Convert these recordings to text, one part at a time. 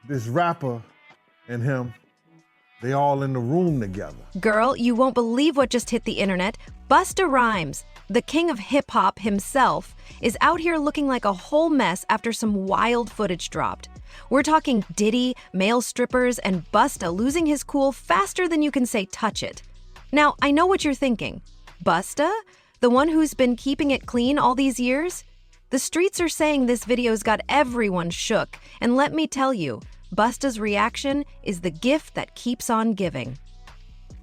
this rapper and him, they all in the room together. Girl, you won't believe what just hit the internet. Busta Rhymes, the king of hip-hop himself, is out here looking like a whole mess after some wild footage dropped. We're talking Diddy, male strippers, and Busta losing his cool faster than you can say touch it. Now, I know what you're thinking. Busta? The one who's been keeping it clean all these years? The streets are saying this video's got everyone shook, and let me tell you, Busta's reaction is the gift that keeps on giving.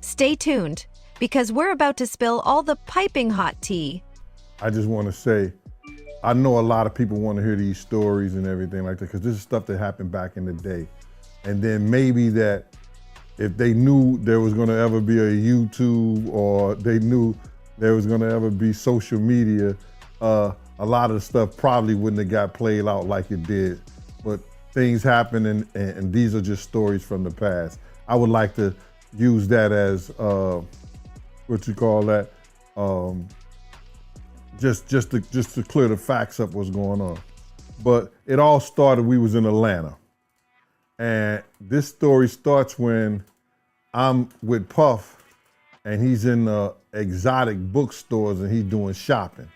Stay tuned, because we're about to spill all the piping hot tea. I just want to say, I know a lot of people want to hear these stories and everything like that, because this is stuff that happened back in the day. And then maybe that if they knew there was going to ever be a YouTube, or they knew there was going to ever be social media, a lot of the stuff probably wouldn't have got played out like it did. But things happen, and these are just stories from the past. I would like to use that as, what you call that, just to clear the facts up what's going on. But it all started, we was in Atlanta. And this story starts when I'm with Puff, and he's in the exotic bookstores and he's doing shopping,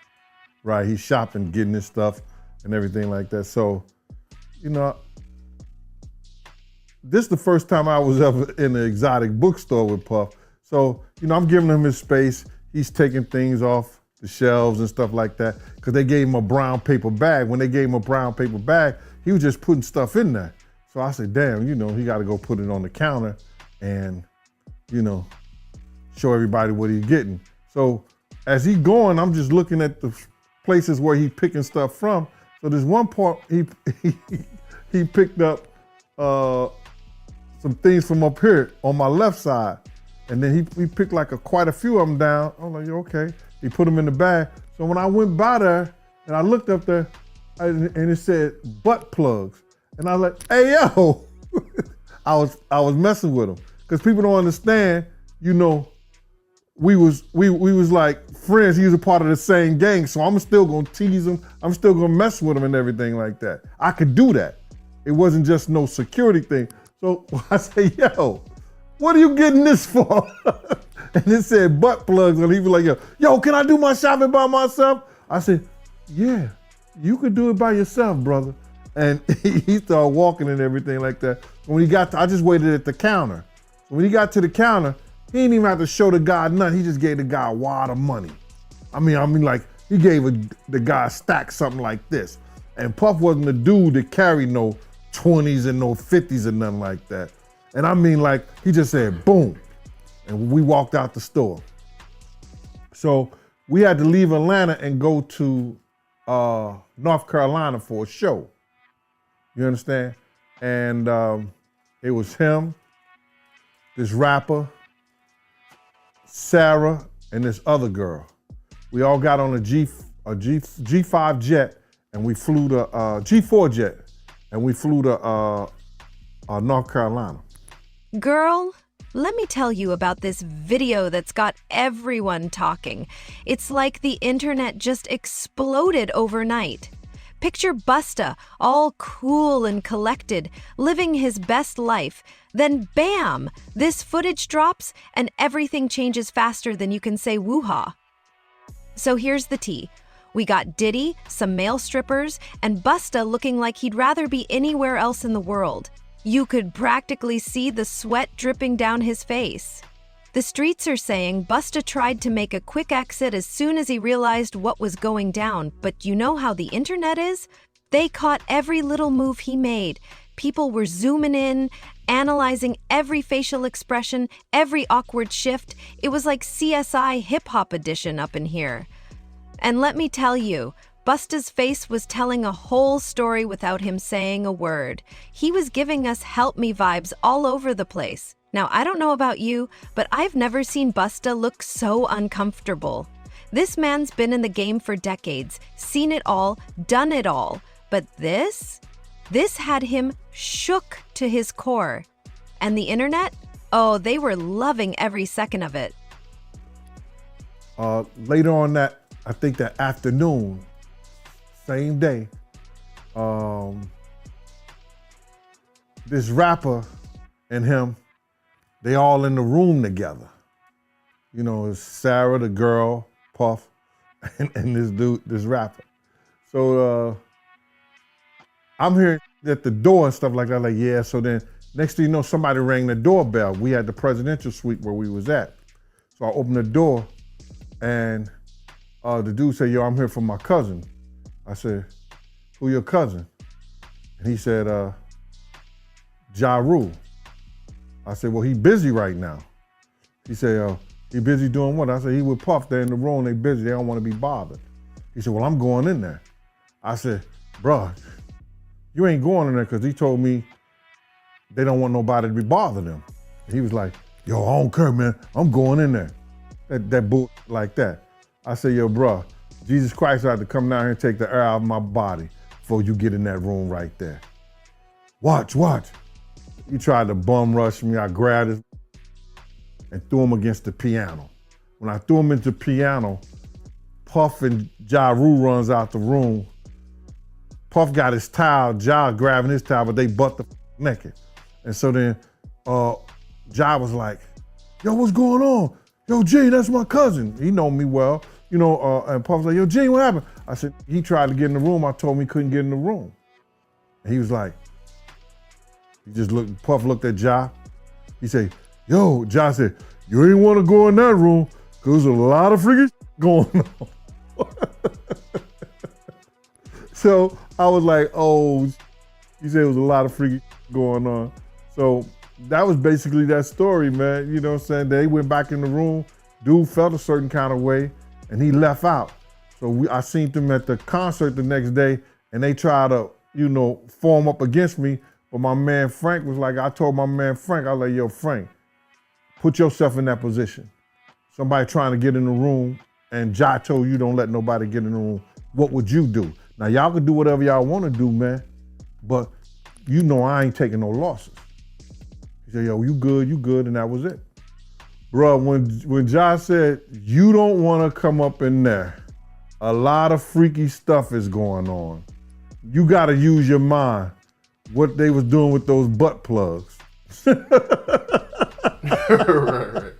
right? He's shopping, getting his stuff and everything like that. So, you know, this is the first time I was ever in an exotic bookstore with Puff. So, you know, I'm giving him his space. He's taking things off the shelves and stuff like that, because they gave him a brown paper bag. When they gave him a brown paper bag, he was just putting stuff in there. So I said, damn, you know, he got to go put it on the counter and, you know, show everybody what he's getting. So as he going, I'm just looking at the places where he picking stuff from. So there's one part he picked up some things from up here on my left side. And then he picked like quite a few of them down. I'm like, okay. He put them in the bag. So when I went by there and I looked up there and it said butt plugs. And I was like, hey, yo. I was messing with him. Because people don't understand, you know, we was like friends. He was a part of the same gang. So I'm still gonna tease him. I'm still gonna mess with him and everything like that. I could do that. It wasn't just no security thing. So I say, yo, what are you getting this for? And it said butt plugs, and he was like, yo, can I do my shopping by myself? I said, yeah, you could do it by yourself, brother. And he started walking and everything like that. When he got to, I just waited at the counter. So when he got to the counter, he didn't even have to show the guy nothing. He just gave the guy a wad of money. I mean, like, he gave the guy a stack, something like this. And Puff wasn't the dude that carried no 20s and no 50s and nothing like that. And I mean, like, he just said, boom. And we walked out the store. So we had to leave Atlanta and go to North Carolina for a show. You understand? And it was him, this rapper, Sarah, and this other girl. We all got on a G5 jet, and we flew to G4 jet, and we flew to North Carolina. Girl, let me tell you about this video that's got everyone talking. It's like the internet just exploded overnight. Picture Busta, all cool and collected, living his best life. Then bam, this footage drops and everything changes faster than you can say woo-ha. So here's the tea. We got Diddy, some male strippers, and Busta looking like he'd rather be anywhere else in the world. You could practically see the sweat dripping down his face. The streets are saying Busta tried to make a quick exit as soon as he realized what was going down, but you know how the internet is? They caught every little move he made. People were zooming in, analyzing every facial expression, every awkward shift. It was like CSI hip-hop edition up in here. And let me tell you, Busta's face was telling a whole story without him saying a word. He was giving us help me vibes all over the place. Now, I don't know about you, but I've never seen Busta look so uncomfortable. This man's been in the game for decades, seen it all, done it all. But this had him shook to his core. And the internet? Oh, they were loving every second of it. Later on that, I think that afternoon, same day, this rapper and him, they all in the room together. You know, it's Sarah, the girl, Puff, and this dude, this rapper. So I'm here at the door and stuff like that, like, yeah. So then next thing you know, somebody rang the doorbell. We had the presidential suite where we was at. So I opened the door and the dude said, yo, I'm here for my cousin. I said, who your cousin? And he said, Ja Rule. I said, well, he busy right now. He said, he busy doing what? I said, he with Puff, they're in the room, they busy, they don't want to be bothered. He said, well, I'm going in there. I said, bruh, you ain't going in there because he told me they don't want nobody to be bothering them. He was like, yo, I don't care, man, I'm going in there. That bull like that. I said, yo, bruh, Jesus Christ had to come down here and take the air out of my body before you get in that room right there. Watch. He tried to bum rush me. I grabbed his and threw him against the piano. When I threw him into the piano, Puff and Ja Rule runs out the room. Puff got his towel, Ja grabbing his towel, but they butt the naked. And so then Ja was like, yo, what's going on? Yo, G, that's my cousin. He know me well. You know, and Puff was like, yo, G, what happened? I said, he tried to get in the room. I told him he couldn't get in the room. And he was like, Puff looked at Ja. He said, yo, Ja said, you ain't want to go in that room because there's a lot of freaking going on. So I was like, oh, he said it was a lot of freaking going on. So that was basically that story, man. You know what I'm saying? They went back in the room. Dude felt a certain kind of way and he left out. So I seen them at the concert the next day and they tried to, you know, form up against me. But my man Frank was like, I told my man Frank, I was like, yo, Frank, put yourself in that position. Somebody trying to get in the room and Ja told you don't let nobody get in the room. What would you do? Now y'all can do whatever y'all want to do, man, but you know I ain't taking no losses. He said, yo, you good, and that was it. Bruh, when Ja said, you don't want to come up in there, a lot of freaky stuff is going on. You got to use your mind. What they was doing with those butt plugs. Right.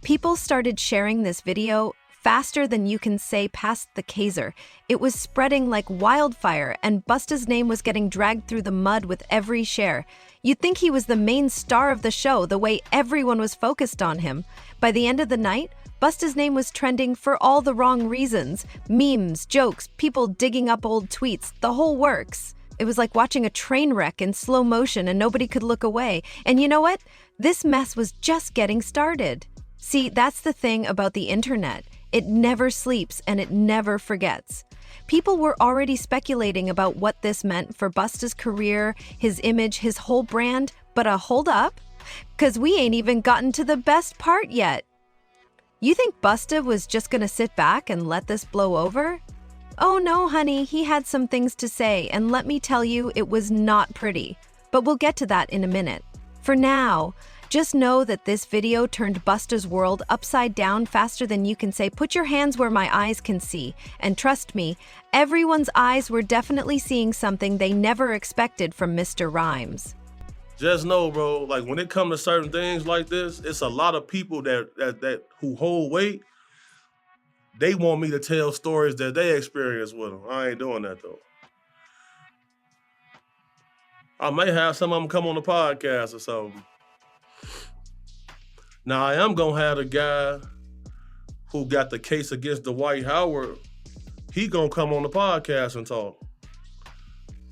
People started sharing this video faster than you can say past the Kaiser. It was spreading like wildfire, and Busta's name was getting dragged through the mud with every share. You'd think he was the main star of the show, the way everyone was focused on him. By the end of the night, Busta's name was trending for all the wrong reasons. Memes, jokes, people digging up old tweets, the whole works. It was like watching a train wreck in slow motion and nobody could look away. And you know what? This mess was just getting started. See, that's the thing about the internet. It never sleeps and it never forgets. People were already speculating about what this meant for Busta's career, his image, his whole brand. But hold up, 'cause we ain't even gotten to the best part yet. You think Busta was just gonna sit back and let this blow over? Oh no, honey, he had some things to say, and let me tell you, it was not pretty. But we'll get to that in a minute. For now, just know that this video turned Busta's world upside down faster than you can say, put your hands where my eyes can see. And trust me, everyone's eyes were definitely seeing something they never expected from Mr. Rhymes. Just know, bro, like when it comes to certain things like this, it's a lot of people that who hold weight. They want me to tell stories that they experienced with them. I ain't doing that though. I may have some of them come on the podcast or something. Now I am gonna have the guy who got the case against Dwight Howard. He gonna come on the podcast and talk.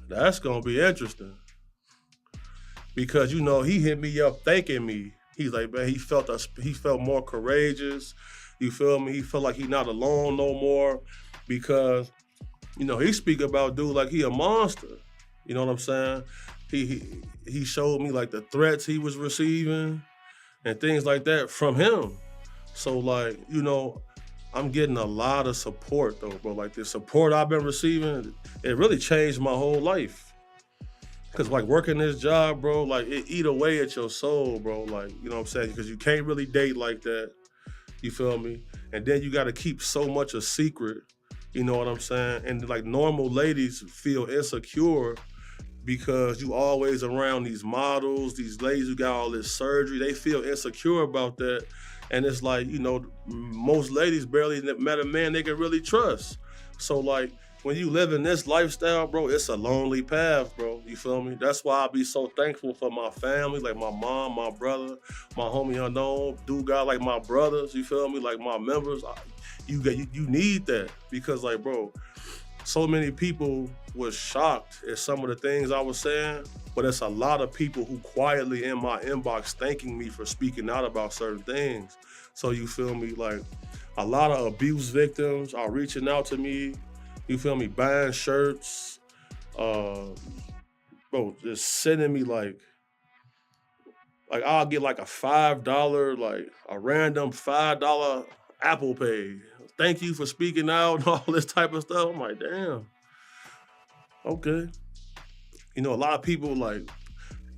That's gonna be interesting. Because, you know, he hit me up thanking me. He's like, man, he felt more courageous. You feel me? He felt like he not alone no more because, you know, he speak about dude like he a monster. You know what I'm saying? He showed me like the threats he was receiving and things like that from him. So like, you know, I'm getting a lot of support though, bro. Like the support I've been receiving, it really changed my whole life. Cause like working this job, bro, like it eat away at your soul, bro. Like, you know what I'm saying? Cause you can't really date like that. You feel me? And then you gotta keep so much a secret. You know what I'm saying? And like normal ladies feel insecure because you always around these models, these ladies who got all this surgery. They feel insecure about that. And it's like, you know, most ladies barely met a man they can really trust. So like, when you live in this lifestyle, bro, it's a lonely path, bro. You feel me? That's why I be so thankful for my family, like my mom, my brother, my homie Unknown, dude got like my brothers, you feel me? Like my members. You need that, because like, bro, so many people was shocked at some of the things I was saying, but it's a lot of people who quietly in my inbox thanking me for speaking out about certain things. So you feel me? Like, a lot of abuse victims are reaching out to me, you feel me, buying shirts, bro, just sending me like I'll get like a $5, like a random $5 Apple Pay. Thank you for speaking out and all this type of stuff. I'm like, damn, okay. You know, a lot of people like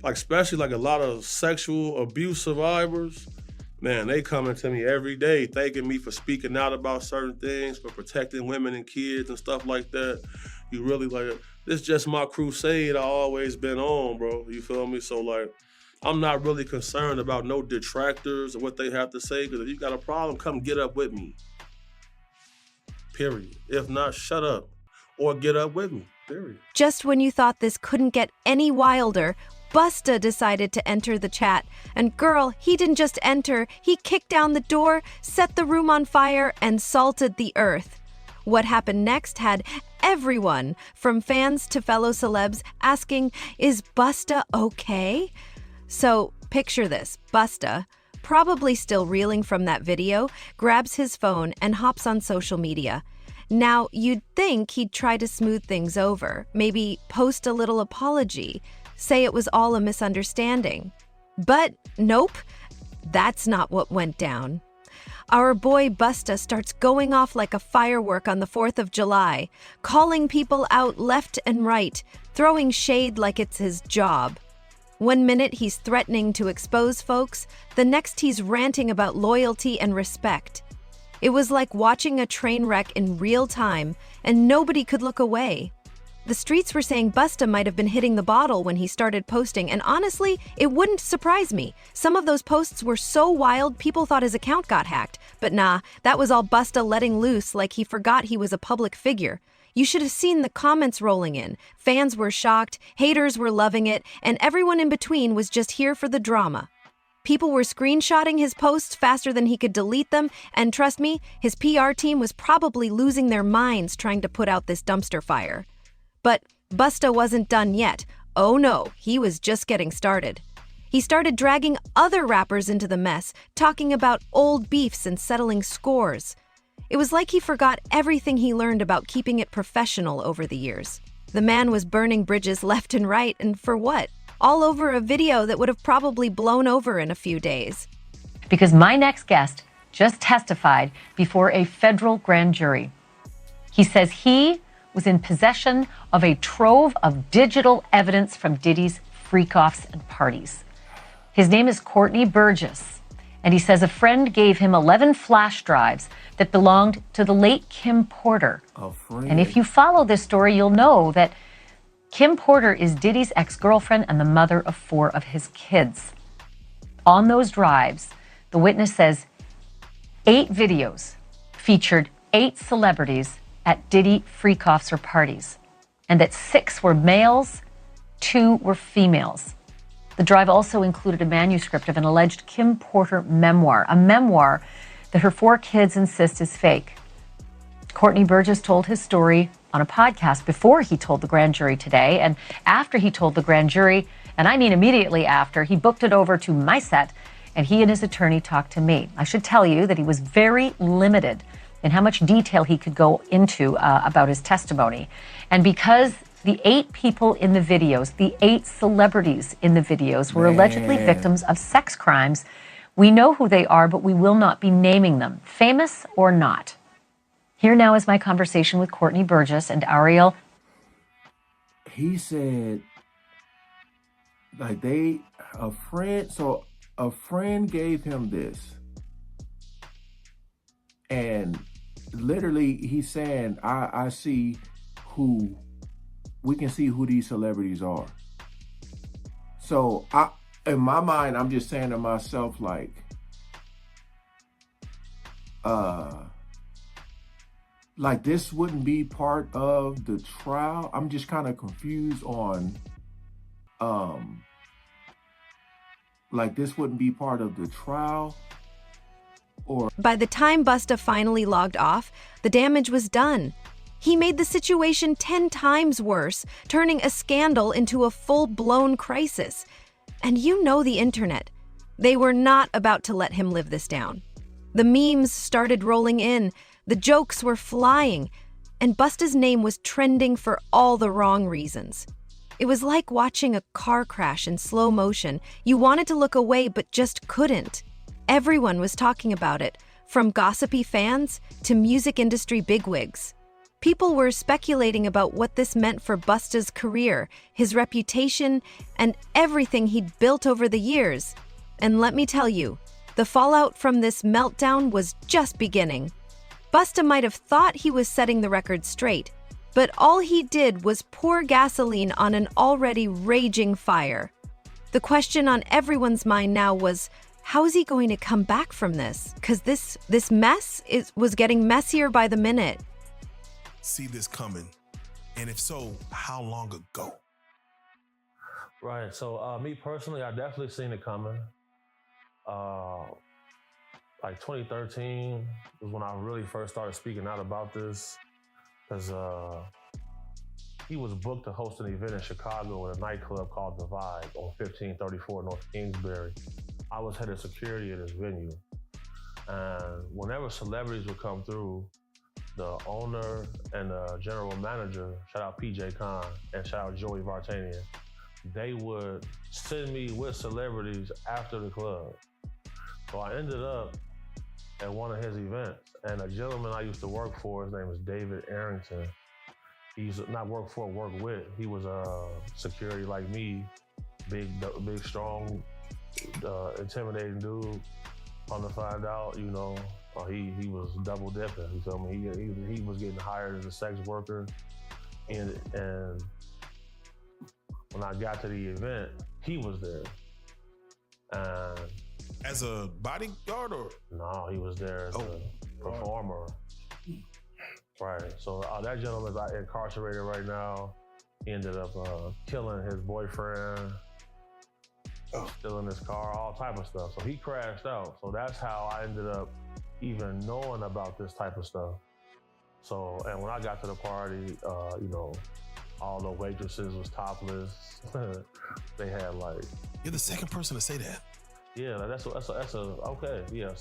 especially like a lot of sexual abuse survivors, man, they coming to me every day thanking me for speaking out about certain things, for protecting women and kids and stuff like that. You really like, this just my crusade I always been on, bro. You feel me? So like, I'm not really concerned about no detractors or what they have to say, because if you got a problem, come get up with me. Period. If not, shut up or get up with me. Period. Just when you thought this couldn't get any wilder, Busta decided to enter the chat. And girl, he didn't just enter, he kicked down the door, set the room on fire, and salted the earth. What happened next had everyone, from fans to fellow celebs, asking, is Busta okay? So picture this, Busta, probably still reeling from that video, grabs his phone and hops on social media. Now, you'd think he'd try to smooth things over, maybe post a little apology, say it was all a misunderstanding. But nope, that's not what went down. Our boy Busta starts going off like a firework on the 4th of July, calling people out left and right, throwing shade like it's his job. One minute he's threatening to expose folks, the next he's ranting about loyalty and respect. It was like watching a train wreck in real time, and nobody could look away. The streets were saying Busta might have been hitting the bottle when he started posting, and honestly, it wouldn't surprise me. Some of those posts were so wild, people thought his account got hacked. But nah, that was all Busta letting loose like he forgot he was a public figure. You should have seen the comments rolling in. Fans were shocked, haters were loving it, and everyone in between was just here for the drama. People were screenshotting his posts faster than he could delete them, and trust me, his PR team was probably losing their minds trying to put out this dumpster fire. But Busta wasn't done yet. Oh no, he was just getting started. He started dragging other rappers into the mess, talking about old beefs and settling scores. It was like he forgot everything he learned about keeping it professional over the years. The man was burning bridges left and right, and for what? All over a video that would have probably blown over in a few days. Because my next guest just testified before a federal grand jury. He says he was in possession of a trove of digital evidence from Diddy's freak-offs and parties. His name is Courtney Burgess, and he says a friend gave him 11 flash drives that belonged to the late Kim Porter. And if you follow this story, you'll know that Kim Porter is Diddy's ex-girlfriend and the mother of 4 of his kids. On those drives, the witness says 8 videos featured 8 celebrities at Diddy freak-offs or parties, and that 6 were males, 2 were females. The drive also included a manuscript of an alleged Kim Porter memoir, a memoir that her 4 kids insist is fake. Courtney Burgess told his story on a podcast before he told the grand jury today, and after he told the grand jury, and I mean immediately after, he booked it over to my set, and he and his attorney talked to me. I should tell you that he was very limited in how much detail he could go into about his testimony. And because the 8 people in the videos, the 8 celebrities in the videos were allegedly victims of sex crimes, we know who they are, but we will not be naming them, famous or not. Here now is my conversation with Courtney Burgess and Ariel. He said, like a friend gave him this. And literally he's saying, we can see who these celebrities are. So in my mind, I'm just saying to myself, like, this wouldn't be part of the trial. I'm just kind of confused on, like, this wouldn't be part of the trial. By the time Busta finally logged off, the damage was done. He made the situation 10 times worse, turning a scandal into a full-blown crisis. And you know the internet. They were not about to let him live this down. The memes started rolling in, the jokes were flying, and Busta's name was trending for all the wrong reasons. It was like watching a car crash in slow motion. You wanted to look away, but just couldn't. Everyone was talking about it, from gossipy fans to music industry bigwigs. People were speculating about what this meant for Busta's career, his reputation, and everything he'd built over the years. And let me tell you, the fallout from this meltdown was just beginning. Busta might have thought he was setting the record straight, but all he did was pour gasoline on an already raging fire. The question on everyone's mind now was, how is he going to come back from this? Because this mess was getting messier by the minute. See this coming? And if so, how long ago? Right. So me personally, I definitely seen it coming. Like 2013 was when I really first started speaking out about this, because he was booked to host an event in Chicago at a nightclub called The Vibe on 1534 North Kingsbury. I was head of security at this venue. And whenever celebrities would come through, the owner and the general manager, shout out PJ Khan and shout out Joey Vartanian, they would send me with celebrities after the club. So I ended up at one of his events, and a gentleman I used to work for, his name is David Arrington. He used to not work for, work with. He was a security like me, big, strong, intimidating dude. Come to find out, you know, he was double dipping. You feel me? He was getting hired as a sex worker, and when I got to the event, he was there. And as a bodyguard or? No, he was there as a performer. Right. So that gentleman's incarcerated right now. He ended up killing his boyfriend, stealing his car, all type of stuff. So he crashed out. So that's how I ended up even knowing about this type of stuff. So, and when I got to the party, you know, all the waitresses was topless. They had like... You're the second person to say that. Yeah, that's okay. Yeah,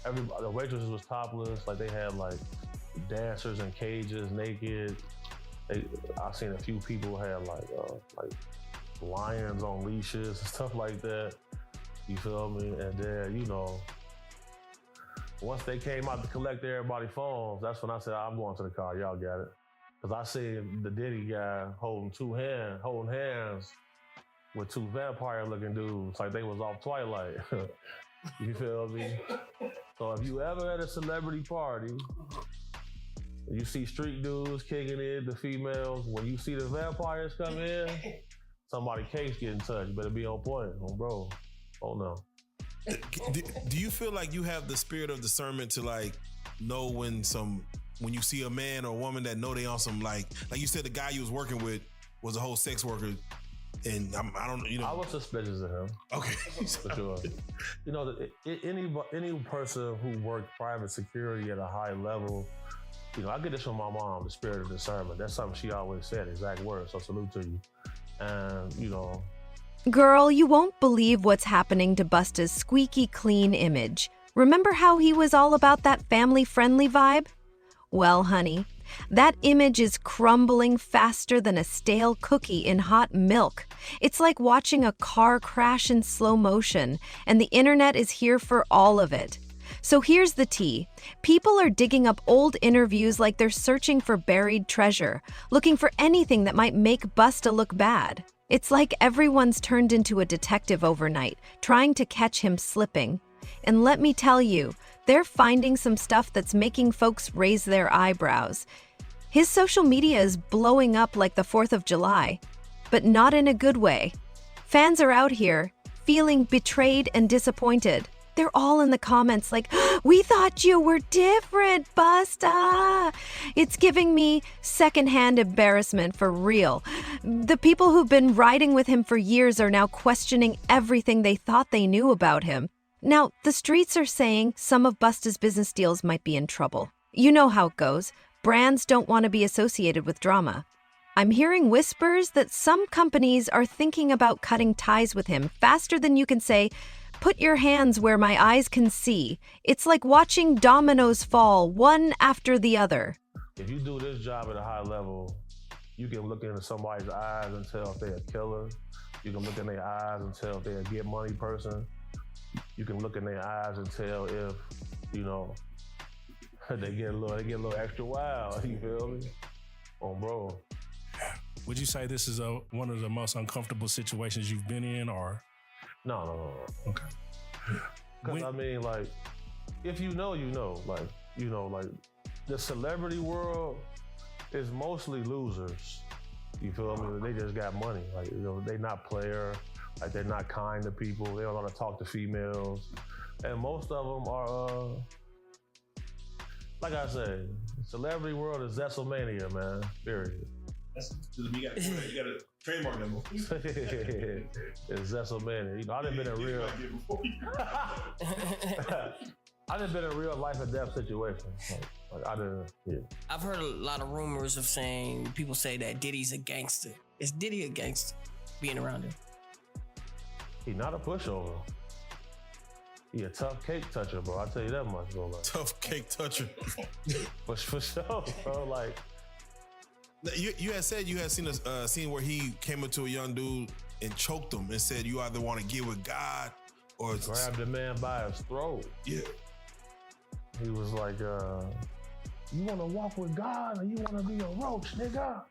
everybody, the waitresses was topless. Like they had like dancers in cages, naked. I seen a few people had like lions on leashes and stuff like that. You feel me? And then, you know, once they came out to collect everybody's phones, that's when I said, I'm going to the car, y'all got it. Because I seen the Diddy guy holding hands with two vampire-looking dudes, like they was off Twilight. You feel me? So if you ever at a celebrity party, and you see street dudes kicking it, the females, when you see the vampires come in, somebody case get in touch. You better be on point, bro. Oh no. Do you feel like you have the spirit of discernment to like know when you see a man or a woman that know they on some like you said, the guy you was working with was a whole sex worker, and I don't know, you know. I was suspicious of him. Okay. For sure. You know, any person who worked private security at a high level, you know, I get this from my mom, the spirit of discernment. That's something she always said, exact words. So salute to you. And, you know. Girl, you won't believe what's happening to Busta's squeaky clean image. Remember how he was all about that family-friendly vibe? Well, honey, that image is crumbling faster than a stale cookie in hot milk. It's like watching a car crash in slow motion, and the internet is here for all of it. So here's the tea. People are digging up old interviews like they're searching for buried treasure, looking for anything that might make Busta look bad. It's like everyone's turned into a detective overnight, trying to catch him slipping. And let me tell you, they're finding some stuff that's making folks raise their eyebrows. His social media is blowing up like the 4th of July, but not in a good way. Fans are out here feeling betrayed and disappointed. They're all in the comments like, we thought you were different, Busta. It's giving me secondhand embarrassment for real. The people who've been riding with him for years are now questioning everything they thought they knew about him. Now, the streets are saying some of Busta's business deals might be in trouble. You know how it goes. Brands don't want to be associated with drama. I'm hearing whispers that some companies are thinking about cutting ties with him faster than you can say, put your hands where my eyes can see. It's like watching dominoes fall one after the other. If you do this job at a high level, you can look into somebody's eyes and tell if they're a killer. You can look in their eyes and tell if they're a get money person. You can look in their eyes and tell if, they get a little extra wild. You feel me? Oh, bro. Would you say this is one of the most uncomfortable situations you've been in, or? No. Okay. Because I mean, like, if you know, like, the celebrity world is mostly losers. You feel me? They just got money. Like, they not player. Like, they're not kind to people. They don't know how to talk to females. And most of them are, like I said, celebrity world is Zesselmania, man. Period. You gotta trademark that move. It's Zesselmania. I done been in real. I done been in real life and death situations. Like I done. Yeah. I've heard a lot of rumors of people say that Diddy's a gangster. Is Diddy a gangster? Being around him. He not a pushover. He a tough cake toucher, bro. I'll tell you that much, bro. Like, Tough cake toucher. for sure, bro. Like. You had said you had seen a scene where he came up to a young dude and choked him and said, you either want to get with God or grabbed the man by his throat. Yeah. He was like, you want to walk with God or you want to be a roach, nigga?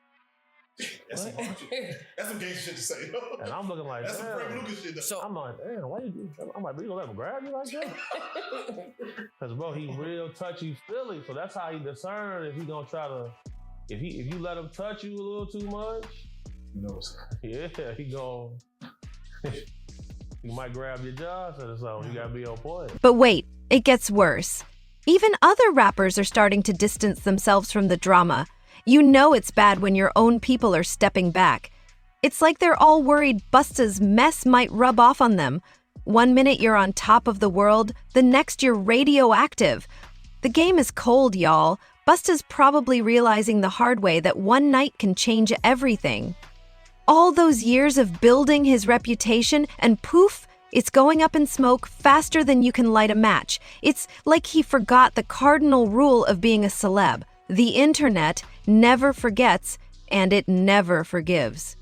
That's some gangster shit to say. And I'm looking like, that's some Frank damn. Lucas shit. So I'm like, damn, why you? I'm like, you gonna let him grab you like that? Because bro, he real touchy feely, so that's how he discern if he gonna try to. If you let him touch you a little too much, yeah, he gon' he might grab your jaws or something. You gotta be on point. But wait, it gets worse. Even other rappers are starting to distance themselves from the drama. You know it's bad when your own people are stepping back. It's like they're all worried Busta's mess might rub off on them. One minute you're on top of the world, the next you're radioactive. The game is cold, y'all. Busta's probably realizing the hard way that one night can change everything. All those years of building his reputation and poof, it's going up in smoke faster than you can light a match. It's like he forgot the cardinal rule of being a celeb. The internet never forgets and it never forgives.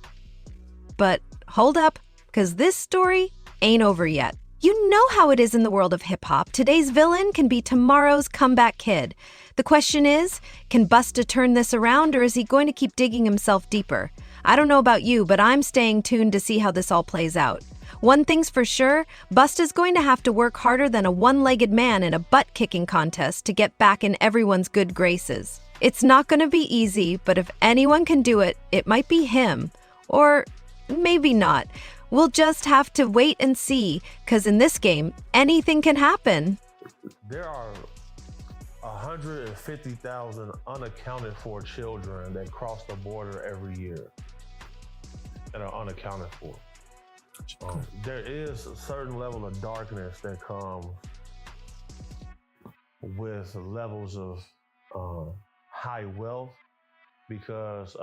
But hold up, because this story ain't over yet. You know how it is in the world of hip-hop. Today's villain can be tomorrow's comeback kid. The question is, can Busta turn this around or is he going to keep digging himself deeper? I don't know about you, but I'm staying tuned to see how this all plays out. One thing's for sure, Busta's going to have to work harder than a one-legged man in a butt-kicking contest to get back in everyone's good graces. It's not going to be easy, but if anyone can do it, it might be him. Or maybe not. We'll just have to wait and see, because in this game, anything can happen. There are 150,000 unaccounted for children that cross the border every year that are unaccounted for. There is a certain level of darkness that comes with levels of high wealth because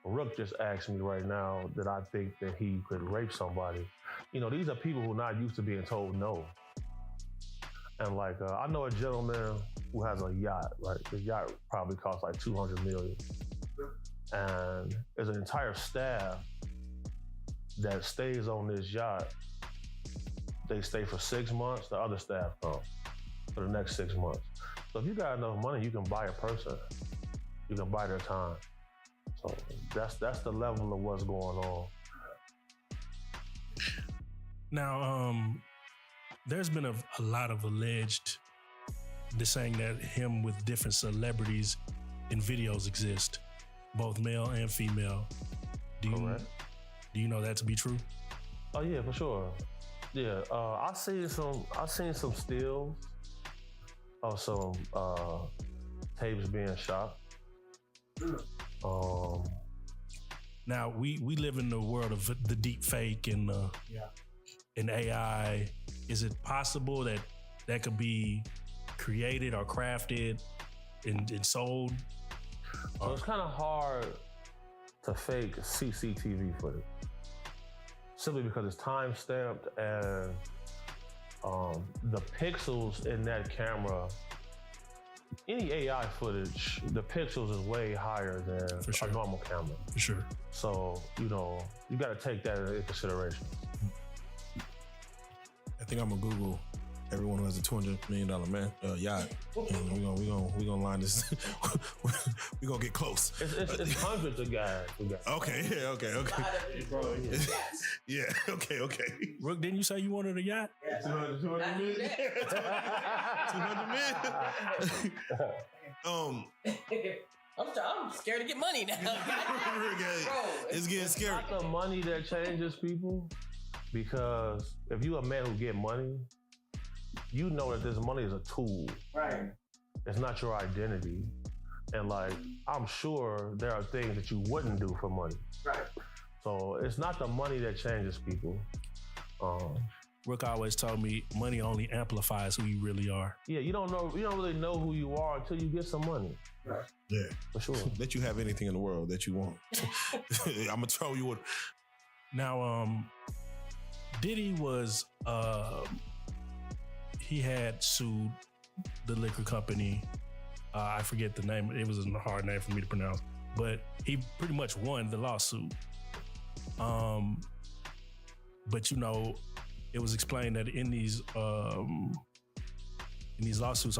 Rook just asked me right now that I think that he could rape somebody. You know, these are people who are not used to being told no. And like, I know a gentleman who has a yacht, right? The yacht probably costs like $200 million. And there's an entire staff that stays on this yacht. They stay for 6 months, the other staff come for the next 6 months. So if you got enough money, you can buy a person. You can buy their time. So that's the level of what's going on. Now, there's been a lot of alleged saying that him with different celebrities in videos exist, both male and female. Do you know that to be true? Oh yeah, for sure. Yeah, I seen some stills of some tapes being shot. Now we live in the world of the deep fake and AI. Is it possible that could be created or crafted and sold? So it's kind of hard to fake CCTV footage, simply because it's time stamped and the pixels in that camera. Any AI footage, the pixels is way higher than a normal camera. For sure. So, you got to take that into consideration. I think I'm gonna Google everyone who has a $200 million yacht. And we're gonna line this. We're gonna get close. It's hundreds of guys who got. Okay. Bro, Yeah. Okay. Rook, didn't you say you wanted a yacht? 200 million. 200 million. I'm scared to get money now. It's getting scary. It's not the money that changes people, because if you a man who get money, you know that this money is a tool. Right. It's not your identity. And I'm sure there are things that you wouldn't do for money. Right. So it's not the money that changes people. Rook always told me money only amplifies who you really are. Yeah, you don't really know who you are until you get some money. Right. Yeah, for sure. Let you have anything in the world that you want. I'm gonna throw you. Now, Diddy was he had sued the liquor company. I forget the name. It was a hard name for me to pronounce, but he pretty much won the lawsuit. But it was explained that in these lawsuits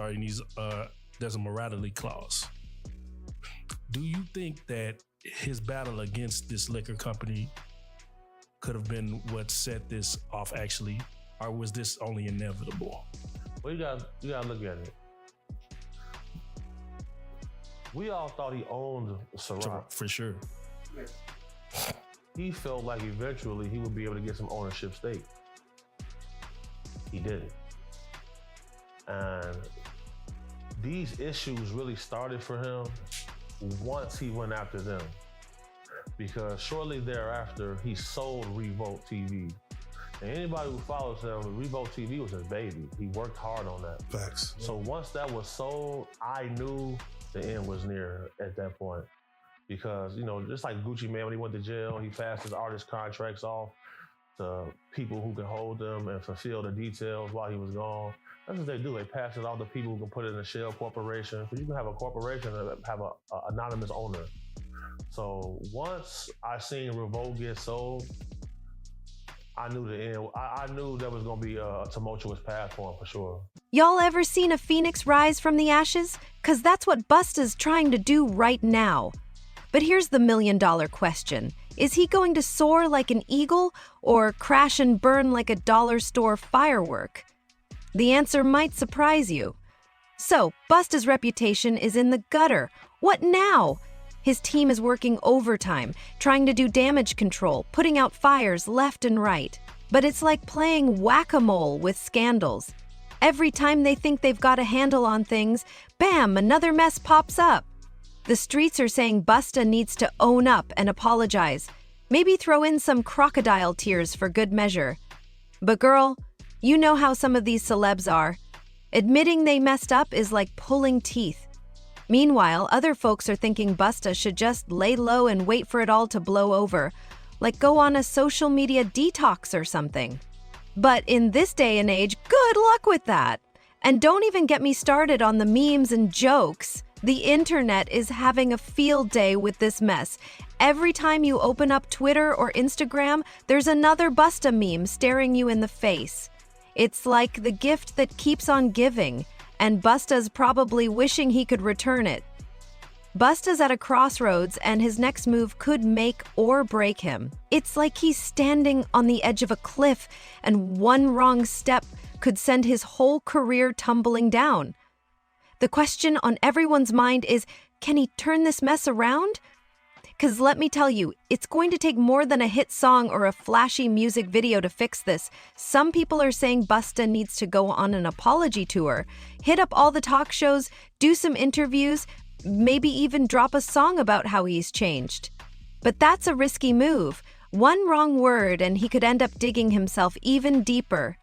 there's a morality clause. Do you think that his battle against this liquor company could have been what set this off actually, or was this only inevitable? Well, you gotta look at it. We all thought he owned Ciroc. For sure. He felt like eventually he would be able to get some ownership stake. He didn't. And these issues really started for him once he went after them. Because shortly thereafter, he sold Revolt TV. And anybody who follows him, Revolt TV was his baby. He worked hard on that. Facts. So once that was sold, I knew the end was near at that point. Because, just like Gucci Mane, when he went to jail, he passed his artist contracts off to people who can hold them and fulfill the details while he was gone. That's what they do. They pass it off to people who can put it in a shell corporation. Because you can have a corporation that have an anonymous owner. So once I seen Revolt get sold, I knew the end. I knew there was going to be a tumultuous path for him, for sure. Y'all ever seen a phoenix rise from the ashes? 'Cause that's what Busta's trying to do right now. But here's the million-dollar question. Is he going to soar like an eagle or crash and burn like a dollar store firework? The answer might surprise you. So, Busta's reputation is in the gutter. What now? His team is working overtime, trying to do damage control, putting out fires left and right. But it's like playing whack-a-mole with scandals. Every time they think they've got a handle on things, bam, another mess pops up. The streets are saying Busta needs to own up and apologize. Maybe throw in some crocodile tears for good measure. But girl, you know how some of these celebs are. Admitting they messed up is like pulling teeth. Meanwhile, other folks are thinking Busta should just lay low and wait for it all to blow over, like go on a social media detox or something. But in this day and age, good luck with that. And don't even get me started on the memes and jokes. The internet is having a field day with this mess. Every time you open up Twitter or Instagram, there's another Busta meme staring you in the face. It's like the gift that keeps on giving, and Busta's probably wishing he could return it. Busta's at a crossroads, and his next move could make or break him. It's like he's standing on the edge of a cliff, and one wrong step could send his whole career tumbling down. The question on everyone's mind is, can he turn this mess around? Because let me tell you, it's going to take more than a hit song or a flashy music video to fix this. Some people are saying Busta needs to go on an apology tour, hit up all the talk shows, do some interviews, maybe even drop a song about how he's changed. But that's a risky move. One wrong word and he could end up digging himself even deeper.